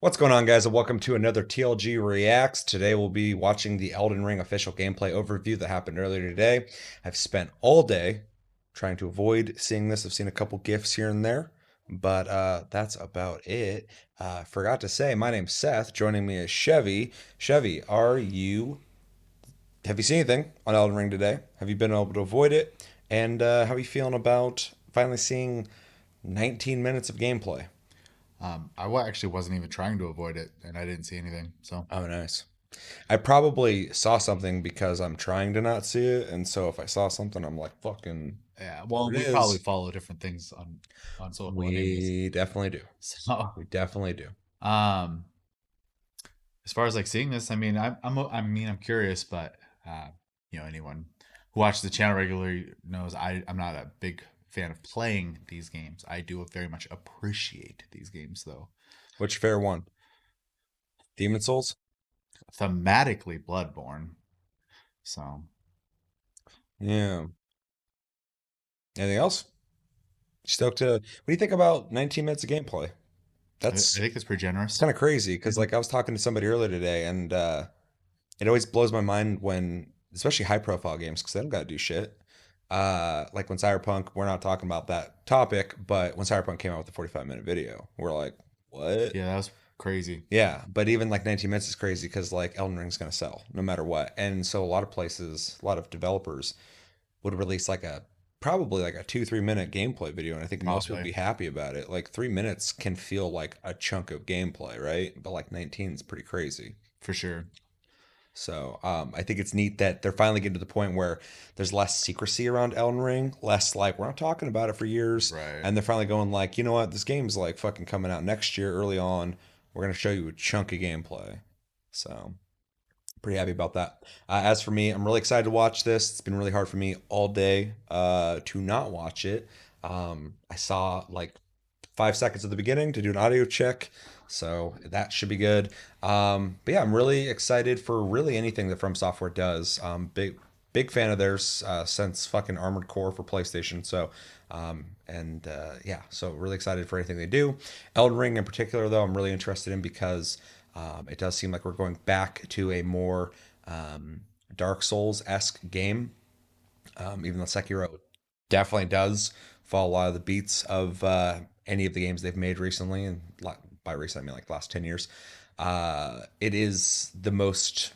What's going on, guys, and welcome to another TLG Reacts. Today we'll be watching the Elden Ring official gameplay overview that happened earlier today. I've spent all day trying to avoid seeing this. I've seen a couple GIFs here and there, but that's about it. Forgot to say, my name's Seth. Joining me is Chevy. Chevy, have you seen anything on Elden Ring today? Have you been able to avoid it? And how are you feeling about finally seeing 19 minutes of gameplay? Actually wasn't even trying to avoid it, and I didn't see anything. So Oh, nice. I probably saw something because I'm trying to not see it, and so if I saw something, I'm like, "Fucking, yeah, there well, it we probably is." follow different things on social, anyways. We definitely do. So, We definitely do. um, as far as like seeing this, I'm curious, but anyone who watches the channel regularly knows I'm not a big fan of playing these games. I do very much appreciate these games, though. Which fair one? Demon Souls? Thematically, Bloodborne. So Yeah. Anything else? Stoked to. What do you think about 19 minutes of gameplay? I That's think that's pretty it's generous. kind of crazy because like I was talking to somebody earlier today, and it always blows my mind when, especially high profile games, because they don't got to do shit. Like when Cyberpunk, we're not talking about that topic, but when Cyberpunk came out with the 45-minute video, we're like, what? Yeah, that was crazy. Yeah, but even like 19 minutes is crazy because like Elden Ring's gonna sell no matter what. And so a lot of places, a lot of developers would release like a probably like a 2, 3 minute gameplay video, and I think most would Probably be happy about it. Like 3 minutes can feel like a chunk of gameplay, right? But like 19 is pretty crazy. for sure. So I think it's neat that they're finally getting to the point where there's less secrecy around Elden Ring, less like we're not talking about it for years, Right. and they're finally going like, you know what, this game's like fucking coming out next year early on. We're gonna show you a chunk of gameplay. So pretty happy about that. As for me, I'm really excited to watch this. It's been really hard for me all day to not watch it. I saw like 5 seconds at the beginning to do an audio check, so that should be good. But yeah, I'm really excited for really anything that From Software does. Big fan of theirs since fucking Armored Core for PlayStation. So yeah, so really excited for anything they do. Elden Ring in particular, though, I'm really interested in because it does seem like we're going back to a more Dark Souls esque game. Even though Sekiro definitely does follow a lot of the beats of any of the games they've made recently, and by recent I mean like the last 10 years. It is the most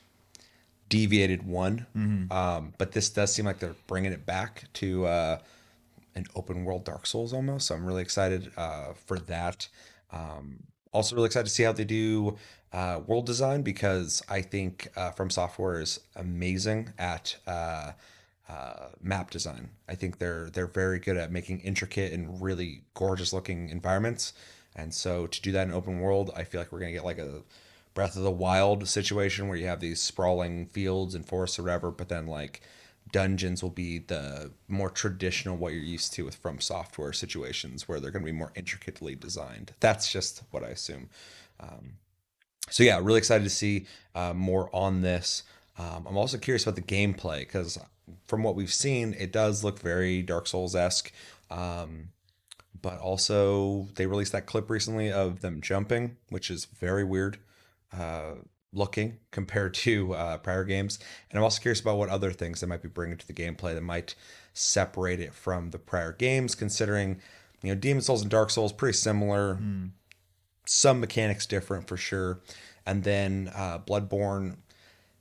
deviated one, Hmm. but this does seem like they're bringing it back to an open world Dark Souls almost. So I'm really excited for that. Also, really excited to see how they do world design because I think From Software is amazing at map design. I think they're very good at making intricate and really gorgeous looking environments. And so to do that in open world, I feel like we're gonna get like a Breath of the Wild situation where you have these sprawling fields and forests or whatever, but then like dungeons will be the more traditional what you're used to with From Software situations where they're going to be more intricately designed. That's just what I assume. Um, so yeah, really excited to see more on this. I'm also curious about the gameplay because from what we've seen, it does look very Dark Souls esque. Um, but also, they released that clip recently of them jumping, which is very weird uh, looking compared to prior games. And I'm also curious about what other things they might be bringing to the gameplay that might separate it from the prior games, considering, Demon Souls and Dark Souls pretty similar, Mm. some mechanics different for sure. And then Bloodborne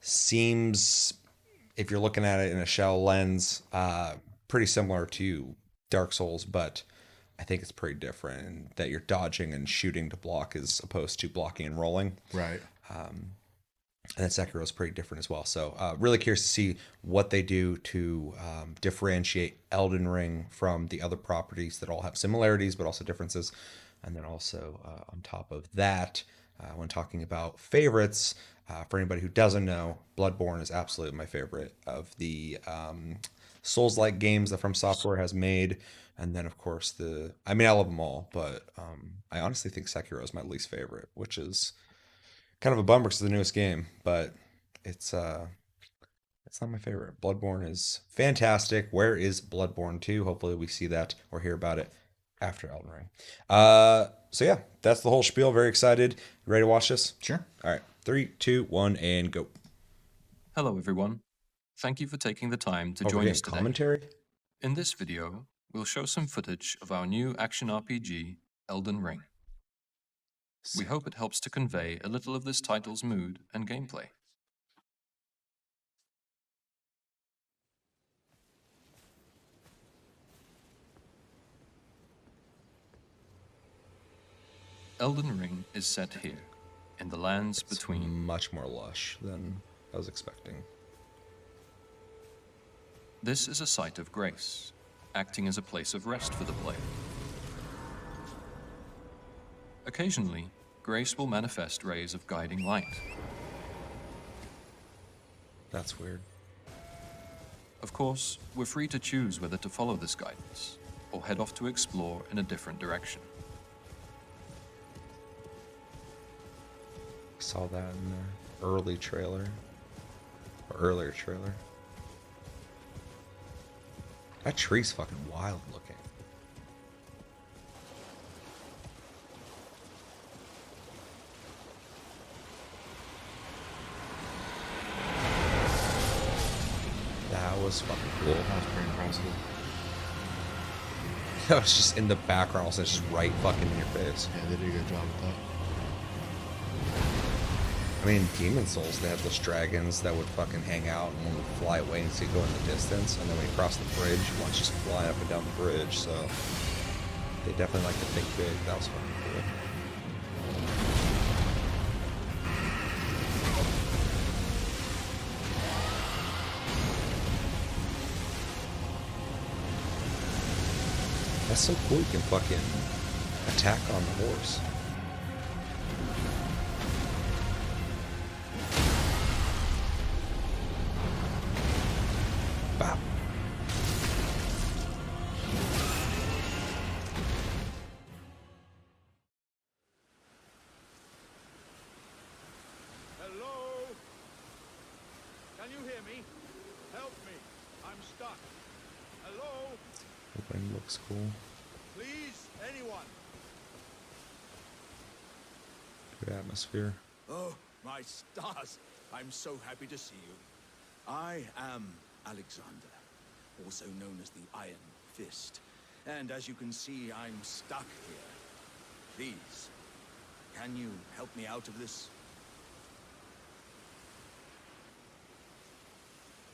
seems, if you're looking at it in a shell lens, pretty similar to Dark Souls, but I think it's pretty different in that you're dodging and shooting to block as opposed to blocking and rolling. Right. And then Sekiro is pretty different as well. So really curious to see what they do to differentiate Elden Ring from the other properties that all have similarities but also differences. And then also on top of that, when talking about favorites, for anybody who doesn't know, Bloodborne is absolutely my favorite of the Souls-like games that From Software has made. And then, of course, I mean, I love them all, but I honestly think Sekiro is my least favorite, which is kind of a bummer because it's the newest game, but it's uh it's not my favorite. Bloodborne is fantastic. Where is Bloodborne 2? Hopefully we see that or hear about it After Elden Ring. So yeah, that's the whole spiel. Very excited. You ready to watch this? Sure. All right, 3, 2, 1, and go. Hello everyone. Thank you for taking the time to Oh, we're join getting us today. commentary. In this video, we'll show some footage of our new action RPG, Elden Ring. We hope it helps to convey a little of this title's mood and gameplay. Elden Ring is set here, in the lands between. Much more lush than I was expecting. This is a site of grace, acting as a place of rest for the player. Occasionally, grace will manifest rays of guiding light. That's weird. Of course, we're free to choose whether to follow this guidance, or head off to explore in a different direction. Saw that in the early trailer. Or earlier trailer. That tree's fucking wild looking. That was fucking cool. That was pretty impressive. That was just in the background, so it's just right fucking in your face. Yeah, they did a good job with that. I mean, Demon Souls, they had those dragons that would fucking hang out and one would fly away and see go in the distance, and then when you cross the bridge, one's just flying up and down the bridge, so they definitely like to think big. That was fucking cool. That's so cool, you can fucking attack on the horse. Bop. Hello? Can you hear me? Help me. I'm stuck. Hello? The wind looks cool. Please, anyone? Good atmosphere. Oh, my stars. I'm so happy to see you. I am Alexander, also known as the Iron Fist. And as you can see, I'm stuck here. Please, can you help me out of this?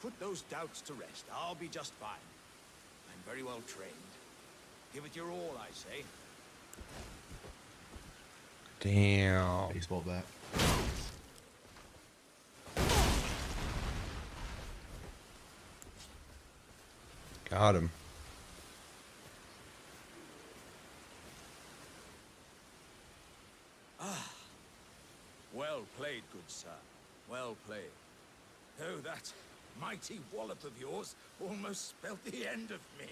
Put those doubts to rest. I'll be just fine. I'm very well trained. Give it your all, I say. Damn. Baseball bat. Got him. Well played, good sir. Well played. Oh, that mighty wallop of yours almost spelled the end of me.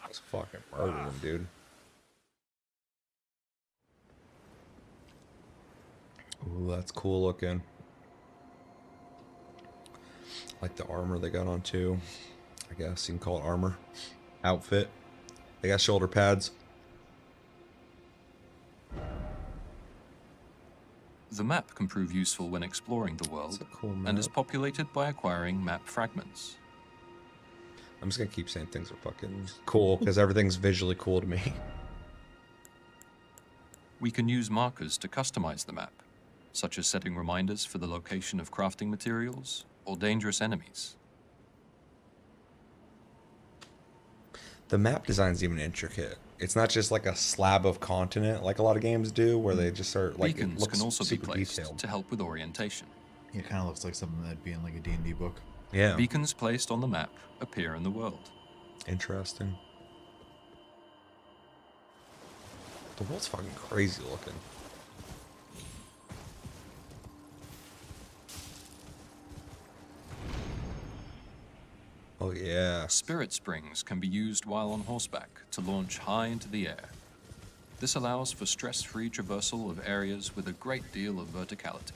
That's fucking murdering, dude. Ooh, that's cool looking. Like the armor they got on too. I guess you can call it armor. Outfit. They got shoulder pads. The map can prove useful when exploring the world, It's a cool and is map. populated by acquiring map fragments. I'm just gonna keep saying things are fucking cool because everything's visually cool to me. We can use markers to customize the map, such as setting reminders for the location of crafting materials or dangerous enemies. The map design's even intricate. It's not just like a slab of continent like a lot of games do, where they just are like it Beacons looks can also be super placed detailed. to help with orientation. Yeah, it kind of looks like something that'd be in like a D&D book. Yeah, Beacons placed on the map appear in the world. interesting. The world's fucking crazy looking. Oh yeah. Spirit springs can be used while on horseback to launch high into the air. This allows for stress-free traversal of areas with a great deal of verticality.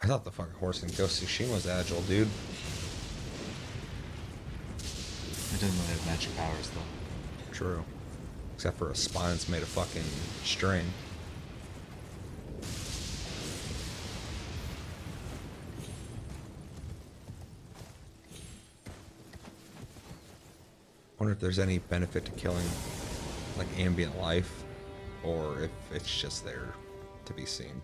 I thought the fucking horse in Ghost of Tsushima was agile, dude. It doesn't really have magic powers though. True. Except for a spine that's made of fucking string. Wonder if there's any benefit to killing like ambient life, or if it's just there to be seen.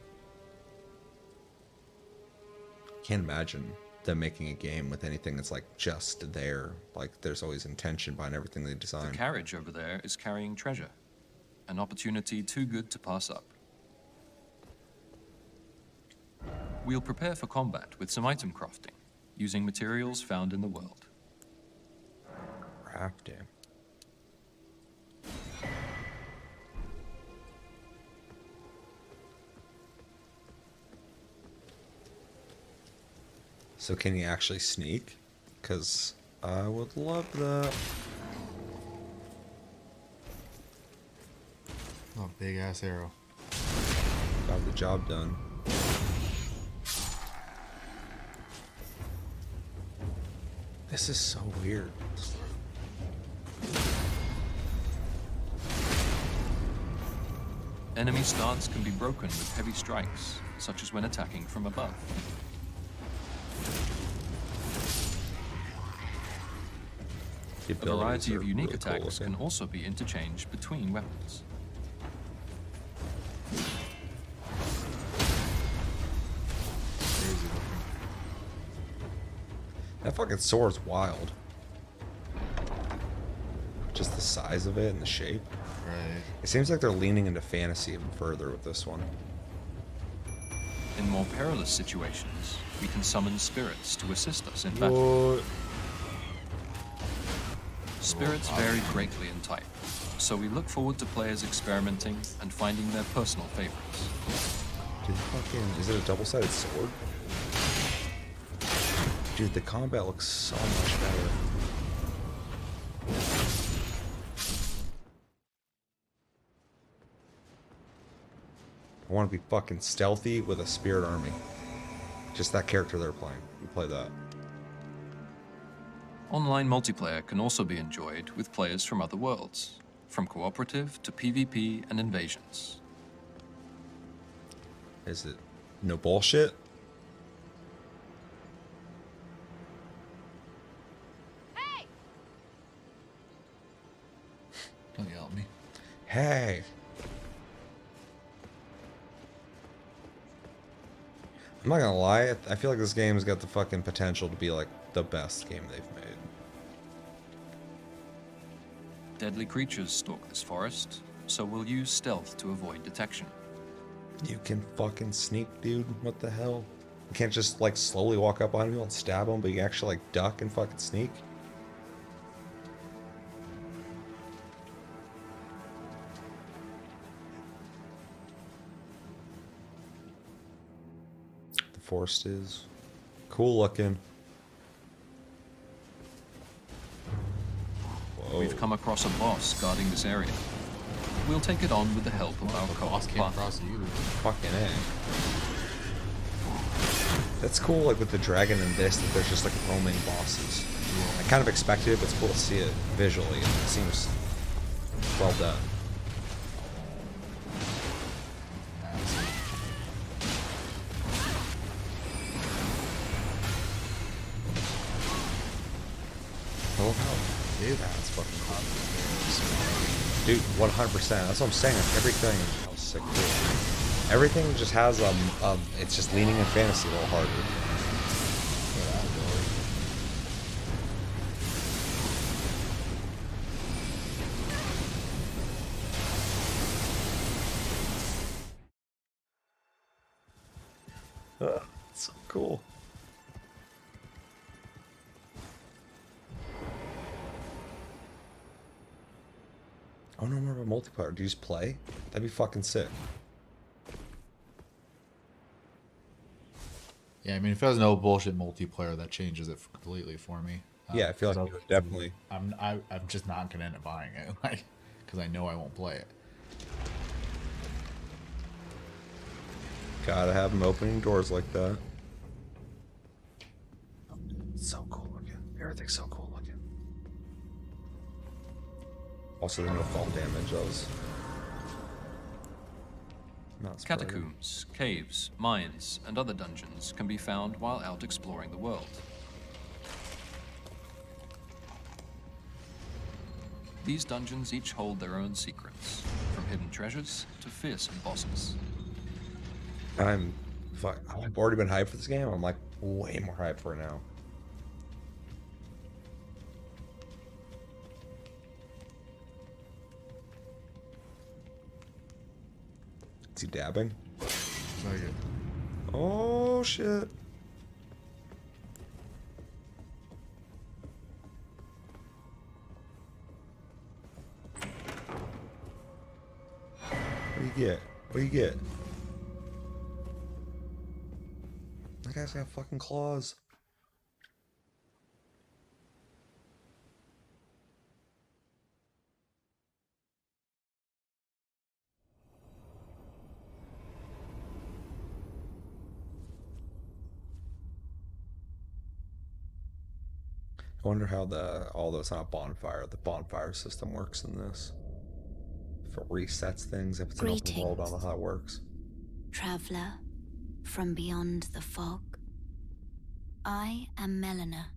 Can't imagine them making a game with anything that's like just there. Like there's always intention behind everything they The design. carriage over there is carrying treasure. An opportunity too good to pass up. We'll prepare for combat with some item crafting, using materials found in the world. Crafting. So can you actually sneak? Because I would love that. Oh, big ass arrow. Got the job done. This is so weird. Enemy stance can be broken with heavy strikes, such as when attacking from above. The A abilities variety are of unique really cool attacks can looking. also be interchanged between weapons. Crazy looking. That fucking sword's wild. Just the size of it and the shape. Right. It seems like they're leaning into fantasy even further with this one. In more perilous situations, we can summon spirits to assist us in battle. What? Spirits vary greatly in type, so we look forward to players experimenting and finding their personal favorites. Dude, fucking, is it a double-sided sword? Dude, the combat looks so much better. I want to be fucking stealthy with a spirit army. Just that character they're playing. You play that. Online multiplayer can also be enjoyed with players from other worlds, from cooperative to PvP and invasions. Is it no bullshit? Don't yell at me. Hey. I'm not gonna lie, I feel like this game's got the fucking potential to be like the best game they've made. Deadly creatures stalk this forest, so we'll use stealth to avoid detection. You can fucking sneak, dude. What the hell? You can't just like slowly walk up on people and stab them, but you actually like duck and fucking sneak. The forest is cool looking. Whoa. We've come across a boss guarding this area. We'll take it on with the help of our The co-op boss came partner. across you. Fucking A. That's cool, like with the dragon and this, that there's just like roaming bosses. I kind of expected it, but it's cool to see it visually. It seems well done. I love how Dude, that's fucking hot. Dude, 100%. That's what I'm saying. Like, everything is sick. Dude. Everything just has it's just leaning in fantasy a little harder. It's so cool. Oh no, more of a multiplayer. Do you just play? That'd be fucking sick. Yeah, I mean, if it was no bullshit multiplayer, that changes it completely for me. Yeah, I feel like 'cause you would definitely. I'm just not gonna end up buying it, like, because I know I won't play it. Gotta have them opening doors like that. It's so cool looking. Everything's so cool looking. Also, the no fall damage. That was not surprising. Catacombs, caves, mines, and other dungeons can be found while out exploring the world. These dungeons each hold their own secrets, from hidden treasures to fearsome bosses. I've already been hyped for this game. I'm like way more hyped for it now. Is he dabbing? Like it. Oh shit. What do you get? What do you get? That guy's got fucking claws. I wonder how although it's not a bonfire, the bonfire system works in this. If it resets things, if it's an open world, I don't know how it works. Traveler from beyond the fog. I am Melina.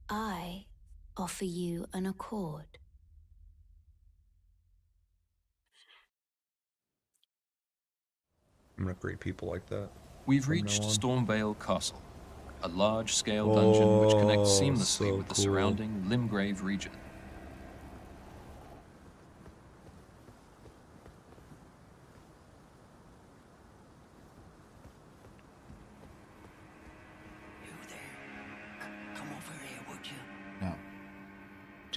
I offer you an accord. I'm gonna greet people like that. We've From now reached on. Stormvale Castle, a large-scale dungeon which connects Oh, seamlessly so with the cool. surrounding Limgrave region. You there? Come over here, would you? No.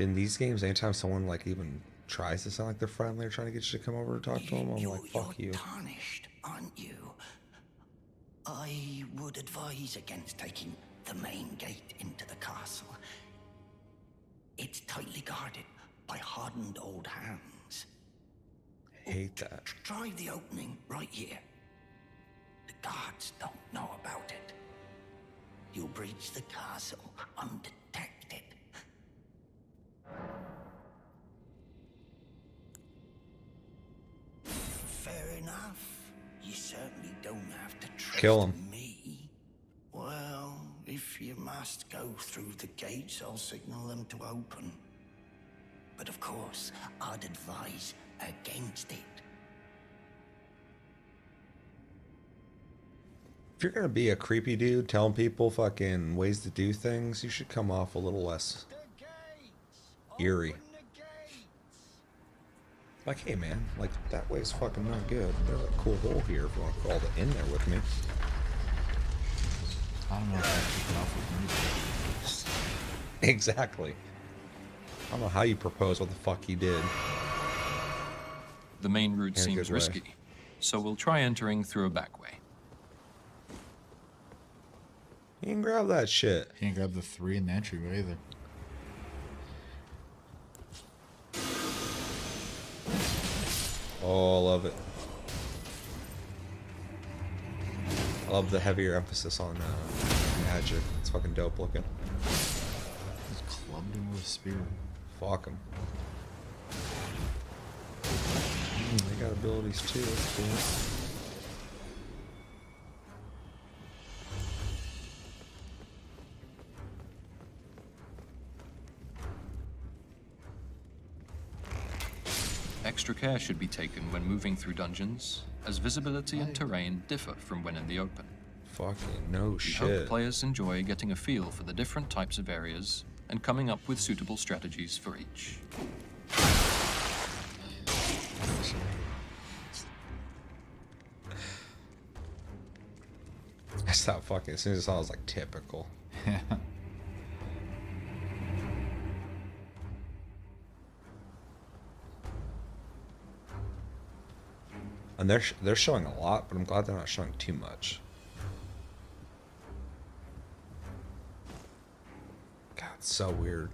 In these games, anytime someone like even tries to sound like they're friendly or trying to get you to come over and talk to them, I'm like, fuck You're you. tarnished, aren't you? I would advise against taking the main gate into the castle. It's tightly guarded by hardened old hands. Hate that. Try the opening right here. The guards don't know about it. You'll breach the castle undetected. Fair enough. You certainly don't have to trust Kill him. me. Well, if you must go through the gates, I'll signal them to open. But of course, I'd advise against it. If you're gonna be a creepy dude telling people fucking ways to do things, you should come off a little less eerie. Like, hey man, like that way's fucking not good. There's a cool hole here if you want to crawl in there with me. I don't know if I kick it off with music. Exactly. I don't know how you propose what the fuck he did. The main route In a seems good way. risky, so we'll try entering through a back way. You can grab that shit. Can't grab the 3 in the entryway either. Oh, I love it. I love the heavier emphasis on magic. It's fucking dope looking. Just clubbed him with a spear. Fuck him. They got abilities too. That's cool. Extra care should be taken when moving through dungeons, as visibility and terrain differ from when in the open. Fucking no We hope shit. players enjoy getting a feel for the different types of areas and coming up with suitable strategies for each. I stopped fucking as soon as I saw it, I was like typical. And they're showing a lot, but I'm glad they're not showing too much. God, it's so weird.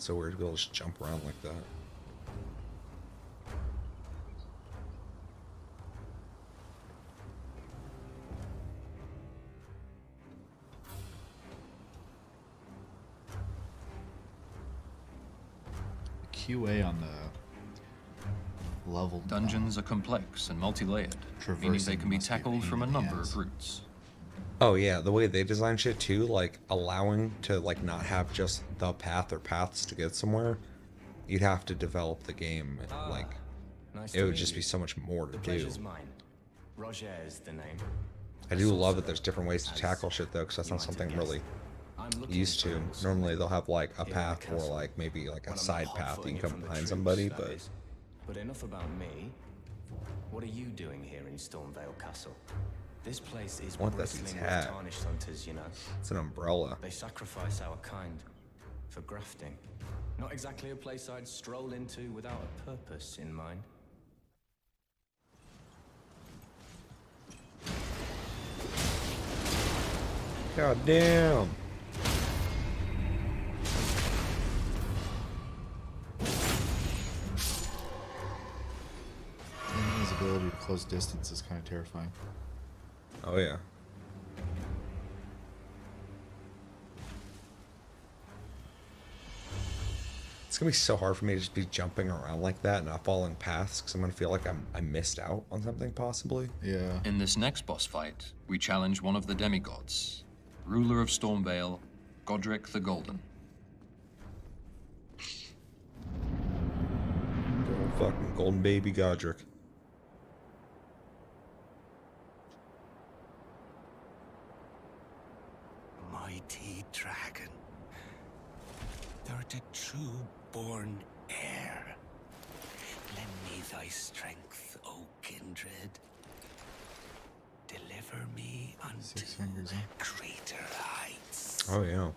So weird to be able to just jump around like that. QA on the level Dungeons are complex and multi-layered, meaning they can be must be a tackled pain from a in the number ass. of routes. Oh yeah, the way they design shit too, like allowing to like not have just the path or paths to get somewhere. You'd have to develop the game. Like Nice it to would meet just you. be so much more to The do. pleasure's mine. Roger is the name. I do love that there's different ways to tackle shit though, because that's not something I'm really I'm looking used for to. an Normally they'll have like a here in the path or castle. like maybe like a When I'm side not path that you hot-footing can it come from the behind troops, somebody, that but is. But enough about me. What are you doing here in Stormvale Castle? This place is want that dude's bristling hat. with tarnished hunters, you know. it's an umbrella. They sacrifice our kind for grafting. Not exactly a place I'd stroll into without a purpose in mind. God damn. His ability to close distance is kind of terrifying. Oh yeah. It's gonna be so hard for me to just be jumping around like that and not following paths, because I'm gonna feel like I missed out on something possibly. Yeah. In this next boss fight, we challenge one of the demigods, ruler of Stormvale, Godric the Golden. Fucking golden baby Godric. Mighty dragon, thou art a true-born heir. Lend me thy strength, O kindred. Deliver me unto 6 fingers, huh? greater heights. Oh yeah.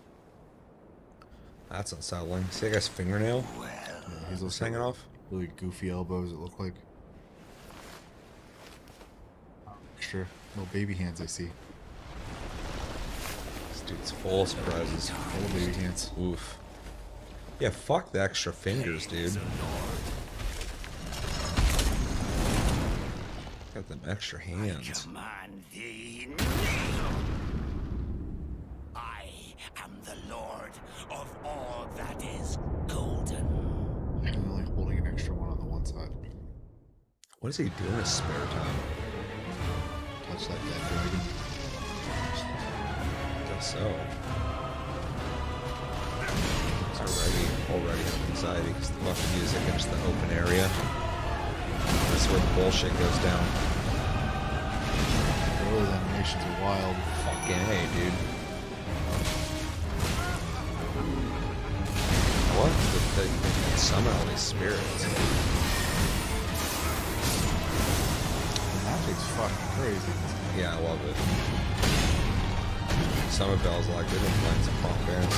That's unsettling. See that guy's fingernail Well, Yeah, he's just also hanging off? really goofy elbows, it look like. Extra little baby hands I see. This dude's full of surprises. Little baby hands. Oof. Yeah, fuck the extra fingers, dude. Got them extra hands. command thee now. I am the lord of all that is golden. And only holding an extra one on the one side. What does he do in his spare time? Touch that dead dragon. I guess so. He's already have anxiety because the fucking music and just the open area. This is where the bullshit goes down. Those animations are wild. Fucking A, dude. What? They can summon all these spirits. The magic's fucking crazy. Yeah, I love it. Summon bells like they've been playing some punk bands.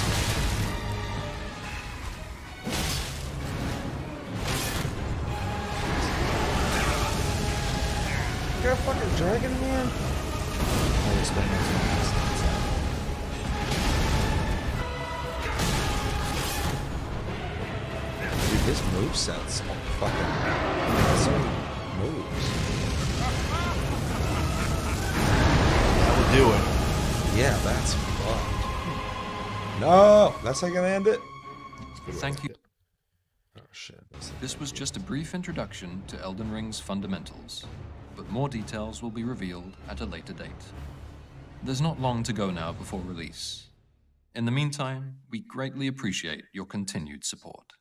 You got a fucking dragon, man? I'll explain that to you next time. Dude, this moveset's fucking so many moves. That will do it. Yeah, that's fucked. No! That's how you're gonna end it? Thank you. Oh shit. This was just a brief introduction to Elden Ring's fundamentals, but more details will be revealed at a later date. There's not long to go now before release. In the meantime, we greatly appreciate your continued support.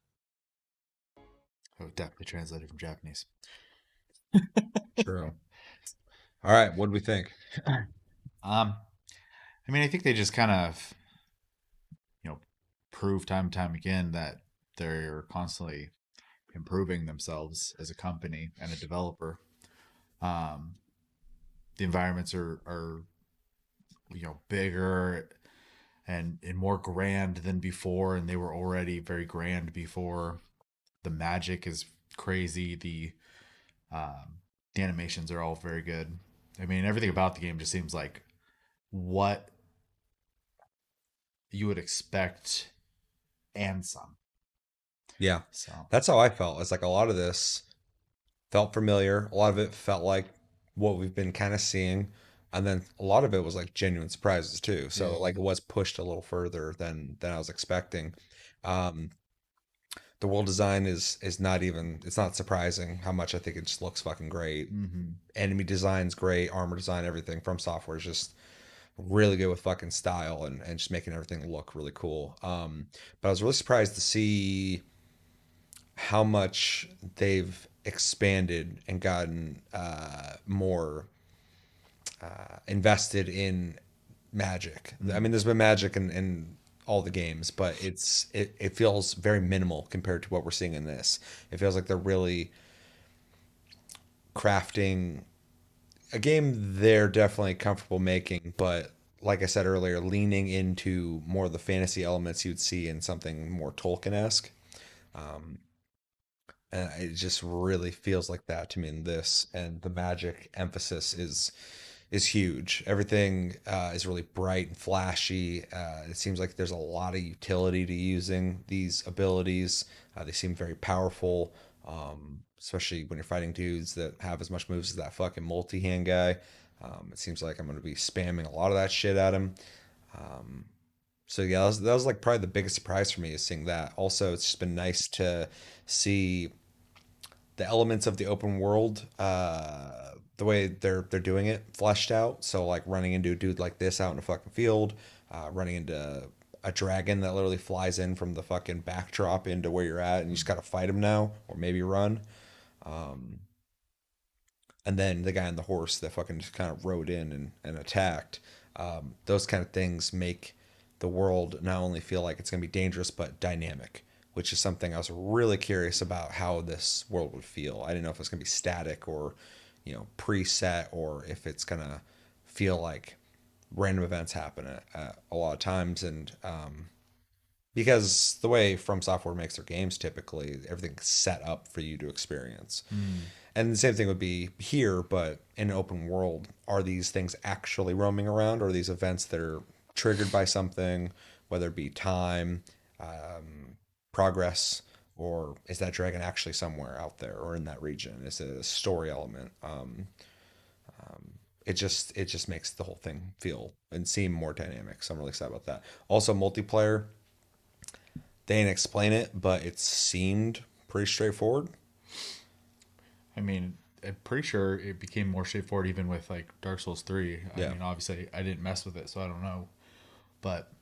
Oh, definitely translated from Japanese. True. Alright, what do we think? I mean, I think they just kind of, prove time and time again that they're constantly improving themselves as a company and a developer. The environments are bigger and more grand than before, and they were already very grand before. The magic is crazy. The animations are all very good. I mean, everything about the game just seems like what you would expect and some. Yeah. So That's how I felt. It's like a lot of this felt familiar. A lot of it felt like what we've been kind of seeing. And then a lot of it was like genuine surprises too. yeah, So like it was pushed a little further than I was expecting. Um, the world design is not even, it's not surprising how much I think it just looks fucking great. mm-hmm. Enemy design's great, armor design, everything from software is just really good with fucking style and just making everything look really cool. But I was really surprised to see how much they've expanded and gotten more invested in magic. I mean, there's been magic in all the games, but it feels very minimal compared to what we're seeing in this. It feels like they're really crafting a game they're definitely comfortable making, but like I said earlier, leaning into more of the fantasy elements you'd see in something more Tolkien-esque. And it just really feels like that to me in this, and the magic emphasis is huge. Everything is really bright and flashy. It seems like there's a lot of utility to using these abilities. They seem very powerful, especially when you're fighting dudes that have as much moves as that fucking multi-hand guy. It seems like I'm going to be spamming a lot of that shit at him. So yeah, that was like probably the biggest surprise for me is seeing that. Also, it's just been nice to see the elements of the open world, the way they're doing it, fleshed out. So like running into a dude like this out in a fucking field, running into a dragon that literally flies in from the fucking backdrop into where you're at, and you just gotta fight him now, or maybe run. And then the guy on the horse that fucking just kind of rode in and attacked. Those kind of things make the world not only feel like it's going to be dangerous, but dynamic, which is something I was really curious about how this world would feel. I didn't know if it's going to be static or, preset, or if it's going to feel like random events happen at a lot of times. And because the way From Software makes their games, typically everything's set up for you to experience. And the same thing would be here, but in an open world, are these things actually roaming around? Or are these events that are triggered by something, whether it be time, progress, or is that dragon actually somewhere out there or in that region? Is it a story element? It just makes the whole thing feel and seem more dynamic. So I'm really excited about that. Also, multiplayer, they didn't explain it, but it seemed pretty straightforward. I mean, I'm pretty sure it became more straightforward even with like Dark Souls 3. I Yeah. mean, obviously I didn't mess with it, so I don't know. But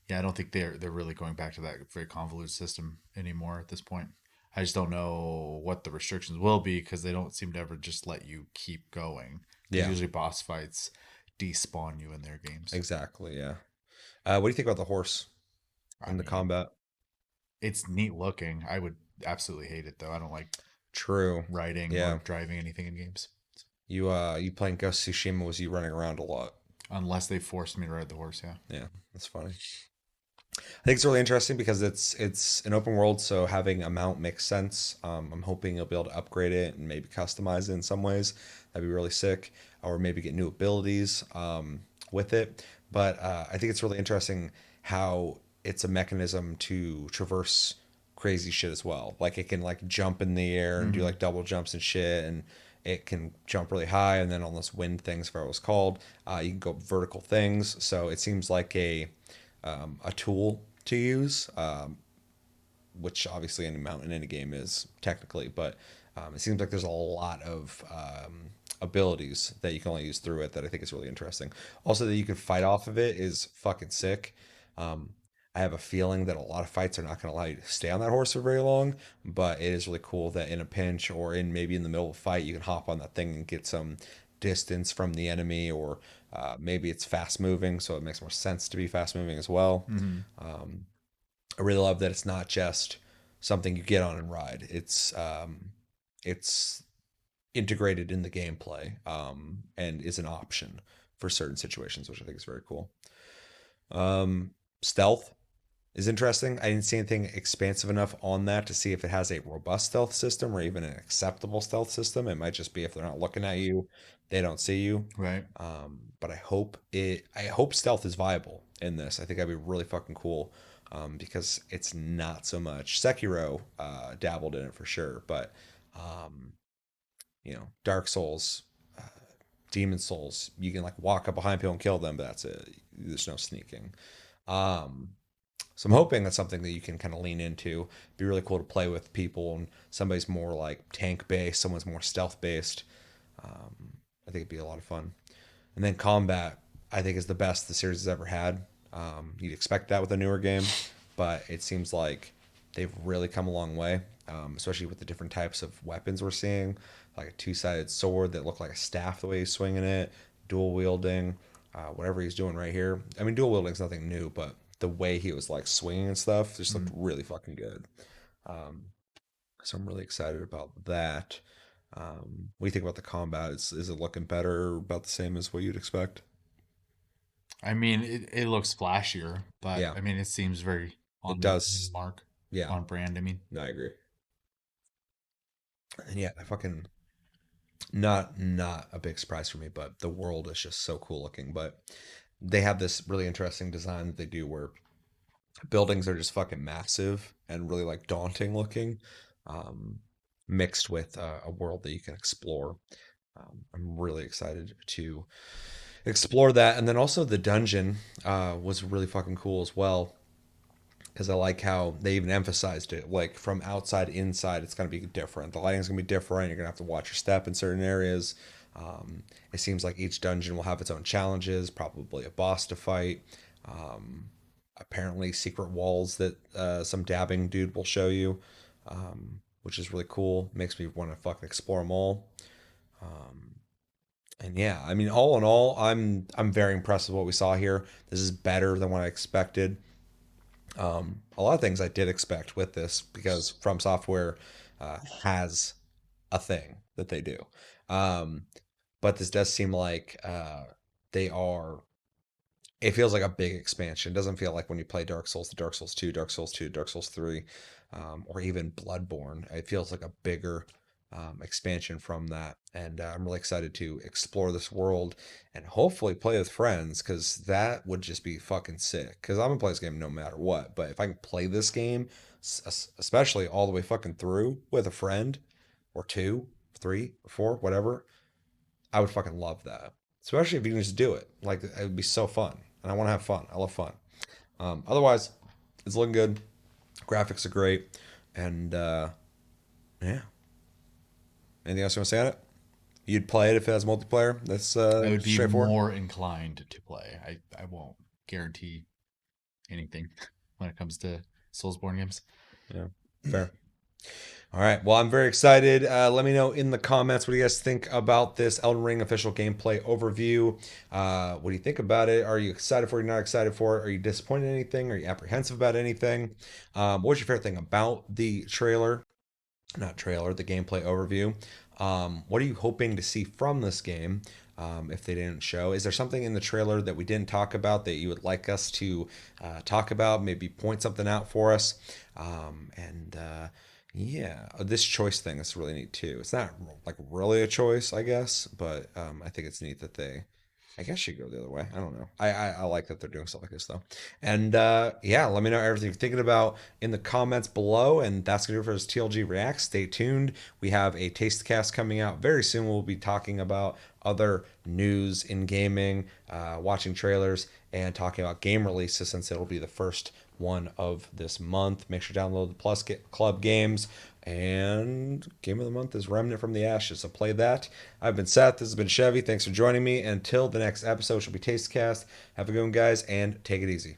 yeah, I don't think they're really going back to that very convoluted system anymore at this point. I just don't know what the restrictions will be because they don't seem to ever just let you keep going. 'Cause Yeah, usually boss fights despawn you in their games. exactly. Yeah. What do you think about the horse I and the mean, combat? it's neat looking. I would absolutely hate it though. I don't like True. riding or Yeah. driving anything in games You playing Ghost of Tsushima, was you running around a lot? unless they forced me to ride the horse. Yeah. Yeah, that's funny. I think it's really interesting because it's an open world, so having a mount makes sense. I'm hoping you'll be able to upgrade it and maybe customize it in some ways. That'd be really sick, or maybe get new abilities with it. But I think it's really interesting how it's a mechanism to traverse crazy shit as well. Like it can like jump in the air and do like double jumps and shit, and it can jump really high, and then on those wind things, if I was called, you can go vertical things. So it seems like a tool to use, which obviously any mount in any game is technically, but it seems like there's a lot of abilities that you can only use through it that I think is really interesting. Also, that you can fight off of it is fucking sick. Um, I have a feeling that a lot of fights are not going to allow you to stay on that horse for very long, but it is really cool that in a pinch or in maybe in the middle of a fight, you can hop on that thing and get some distance from the enemy, or maybe it's fast moving, so it makes more sense to be fast moving as well. I really love that it's not just something you get on and ride. It's integrated in the gameplay, and is an option for certain situations, which I think is very cool. Stealth. is interesting. I didn't see anything expansive enough on that to see if it has a robust stealth system or even an acceptable stealth system. It might just be if they're not looking at you, they don't see you. Right. But I hope stealth is viable in this. I think that'd be really fucking cool. Because it's not so much. Sekiro dabbled in it for sure, but um, Dark Souls, uh, Demon Souls, you can like walk up behind people and kill them, but that's it. There's no sneaking. Um, so I'm hoping that's something that you can kind of lean into. Be really cool to play with people, and somebody's more like tank based, someone's more stealth based. I think it'd be a lot of fun. And then combat, I think, is the best the series has ever had. You'd expect that with a newer game, but it seems like they've really come a long way, especially with the different types of weapons we're seeing, like a two-sided sword that looked like a staff the way he's swinging it, dual wielding, whatever he's doing right here. I mean, dual wielding is nothing new, but the way he was like swinging and stuff just looked really fucking good. Um, so I'm really excited about that. What do you think about the combat? Is it looking better or about the same as what you'd expect? I mean, it looks flashier, but Yeah, I mean, it seems very it on the does. mark, Yeah, on brand. I mean, no, I agree. And yeah, I fucking not a big surprise for me, but the world is just so cool looking. But they have this really interesting design that they do where buildings are just fucking massive and really like daunting looking, um, mixed with a world that you can explore. I'm really excited to explore that, and then also the dungeon was really fucking cool as well because I like how they even emphasized it. Like from outside inside, it's going to be different. The lighting's going to be different. You're going to have to watch your step in certain areas. It seems like each dungeon will have its own challenges, probably a boss to fight. Apparently, secret walls that some dabbing dude will show you, which is really cool. Makes me want to fucking explore them all. And yeah, I mean, all in all, I'm very impressed with what we saw here. This is better than what I expected. A lot of things I did expect with this because From Software has a thing that they do. Um, but this does seem like they are. It feels like a big expansion. It doesn't feel like when you play Dark Souls, the Dark Souls 2, Dark Souls 2, Dark Souls 3, or even Bloodborne. It feels like a bigger expansion from that. And I'm really excited to explore this world and hopefully play with friends because that would just be fucking sick. Because I'm going to play this game no matter what. But if I can play this game, especially all the way fucking through with a friend or two, three, or four, whatever, I would fucking love that. Especially if you can just do it. Like, it would be so fun. And I want to have fun. I love fun. Otherwise, it's looking good. Graphics are great. And yeah. Anything else you want to say on it? You'd play it if it has multiplayer. That's I would be straightforward. more inclined to play. I won't guarantee anything when it comes to Soulsborne games. Yeah, fair. All right. Well, I'm very excited. Let me know in the comments what do you guys think about this Elden Ring official gameplay overview. What do you think about it? Are you excited for it? Are you not excited for it? Are you disappointed in anything? Are you apprehensive about anything? What was your favorite thing about the trailer? Not trailer, the gameplay overview. What are you hoping to see from this game if they didn't show? Is there something in the trailer that we didn't talk about that you would like us to talk about? Maybe point something out for us. And yeah, this choice thing is really neat too. It's not like really a choice, I guess, but I think it's neat that they. I guess you go the other way. I don't know. I like that they're doing stuff like this though. And yeah, let me know everything you're thinking about in the comments below. And that's gonna do it for this TLG React. Stay tuned. We have a taste cast coming out very soon. We'll be talking about other news in gaming, watching trailers, and talking about game releases since it'll be the first one of this month. Make sure to download the Plus Club games. And game of the month is Remnant from the Ashes. So play that. I've been Seth. This has been Chevy. Thanks for joining me. Until the next episode, which will be Tastecast. Have a good one, guys, and take it easy.